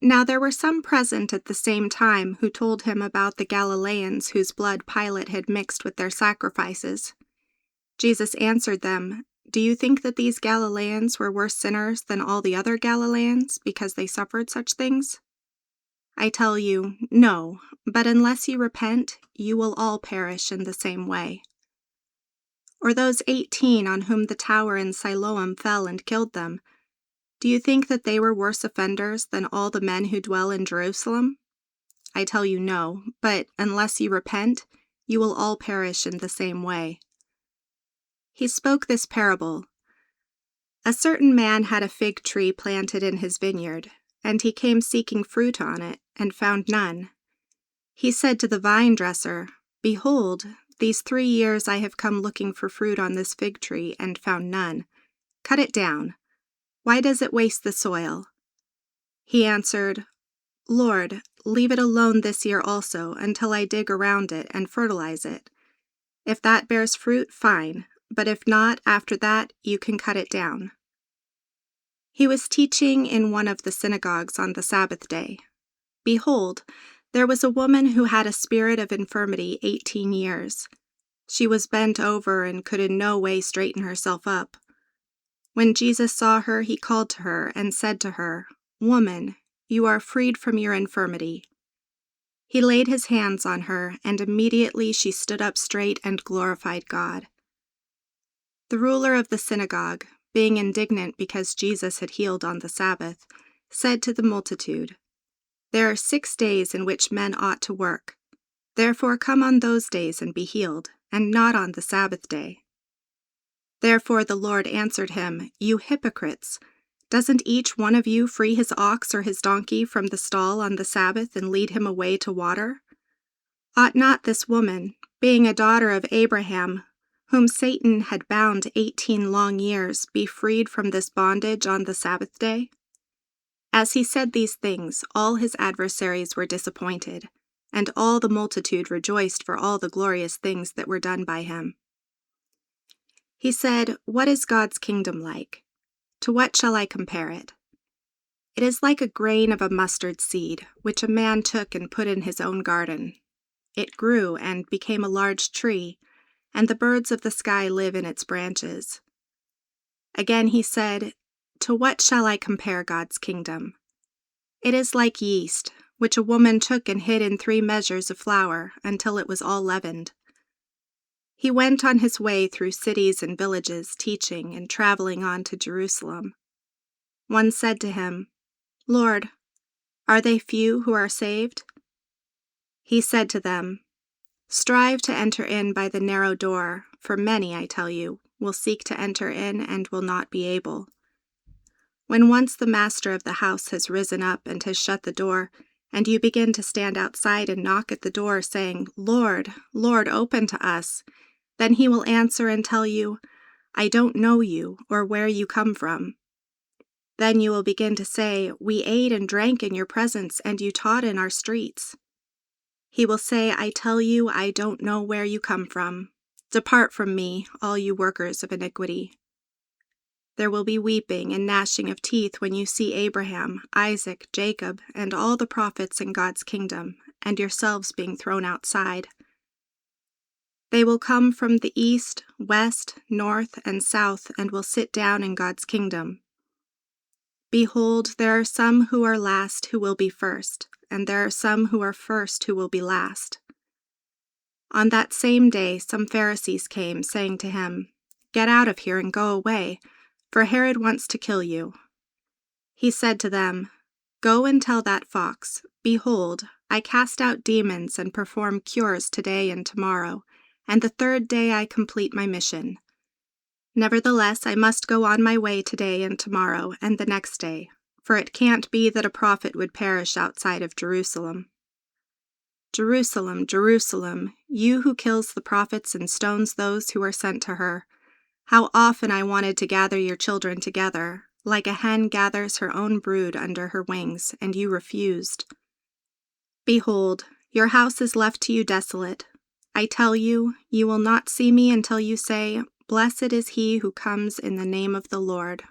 Now there were some present at the same time who told him about the Galileans whose blood Pilate had mixed with their sacrifices. Jesus answered them, "Do you think that these Galileans were worse sinners than all the other Galileans because they suffered such things? I tell you, no, but unless you repent, you will all perish in the same way. Or those 18 on whom the tower in Siloam fell and killed them, do you think that they were worse offenders than all the men who dwell in Jerusalem? I tell you no, but unless you repent, you will all perish in the same way." He spoke this parable. A certain man had a fig tree planted in his vineyard, and he came seeking fruit on it, and found none. He said to the vine dresser, "Behold, these 3 years I have come looking for fruit on this fig tree, and found none. Cut it down. Why does it waste the soil?" He answered, "Lord, leave it alone this year also, until I dig around it and fertilize it. If that bears fruit, fine, but if not, after that, you can cut it down." He was teaching in one of the synagogues on the Sabbath day. Behold, there was a woman who had a spirit of infirmity 18 years. She was bent over and could in no way straighten herself up. When Jesus saw her, he called to her and said to her, "Woman, you are freed from your infirmity." He laid his hands on her, and immediately she stood up straight and glorified God. The ruler of the synagogue, being indignant because Jesus had healed on the Sabbath, said to the multitude, "There are 6 days in which men ought to work. Therefore come on those days and be healed, and not on the Sabbath day." Therefore the Lord answered him, "You hypocrites! Doesn't each one of you free his ox or his donkey from the stall on the Sabbath and lead him away to water? Ought not this woman, being a daughter of Abraham, whom Satan had bound 18 long years, be freed from this bondage on the Sabbath day?" As he said these things, all his adversaries were disappointed, and all the multitude rejoiced for all the glorious things that were done by him. He said, "What is God's kingdom like? To what shall I compare it? It is like a grain of a mustard seed, which a man took and put in his own garden. It grew and became a large tree, and the birds of the sky live in its branches." Again he said, "To what shall I compare God's kingdom? It is like yeast, which a woman took and hid in 3 measures of flour, until it was all leavened." He went on his way through cities and villages, teaching and traveling on to Jerusalem. One said to him, "Lord, are they few who are saved?" He said to them, "Strive to enter in by the narrow door, for many, I tell you, will seek to enter in and will not be able. When once the master of the house has risen up and has shut the door, and you begin to stand outside and knock at the door, saying, 'Lord, Lord, open to us,' then he will answer and tell you, 'I don't know you or where you come from.' Then you will begin to say, 'We ate and drank in your presence, and you taught in our streets.' He will say, 'I tell you, I don't know where you come from. Depart from me, all you workers of iniquity.' There will be weeping and gnashing of teeth when you see Abraham, Isaac, Jacob, and all the prophets in God's kingdom, and yourselves being thrown outside. They will come from the east, west, north, and south, and will sit down in God's kingdom. Behold, there are some who are last who will be first, and there are some who are first who will be last." On that same day some Pharisees came, saying to him, "Get out of here and go away, for Herod wants to kill you." He said to them, "Go and tell that fox, 'Behold, I cast out demons and perform cures today and tomorrow, and the 3rd day I complete my mission. Nevertheless, I must go on my way today and tomorrow and the next day, for it can't be that a prophet would perish outside of Jerusalem. Jerusalem, Jerusalem, you who kills the prophets and stones those who are sent to her. How often I wanted to gather your children together, like a hen gathers her own brood under her wings, and you refused. Behold, your house is left to you desolate. I tell you, you will not see me until you say, 'Blessed is he who comes in the name of the Lord,'